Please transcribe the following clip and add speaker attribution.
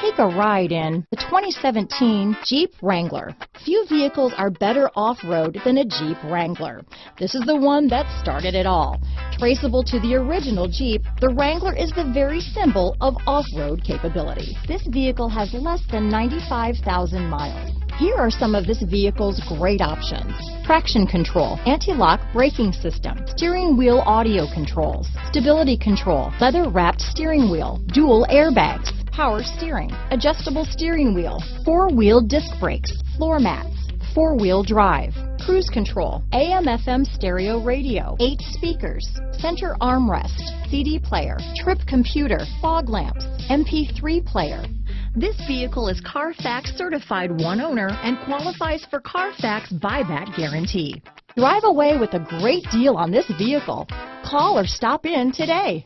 Speaker 1: Take a ride in the 2017 Jeep Wrangler. Few vehicles are better off-road than a Jeep Wrangler. This is the one that started it all. Traceable to the original Jeep, the Wrangler is the very symbol of off-road capability. This vehicle has less than 95,000 miles. Here are some of this vehicle's great options: traction control, anti-lock braking system, steering wheel audio controls, stability control, leather-wrapped steering wheel, dual airbags, power steering, adjustable steering wheel, four-wheel disc brakes, floor mats, four-wheel drive, cruise control, AM/FM stereo radio, 8 speakers, center armrest, CD player, trip computer, fog lamps, MP3 player. This vehicle is CARFAX certified one owner and qualifies for CARFAX buyback guarantee. Drive away with a great deal on this vehicle. Call or stop in today.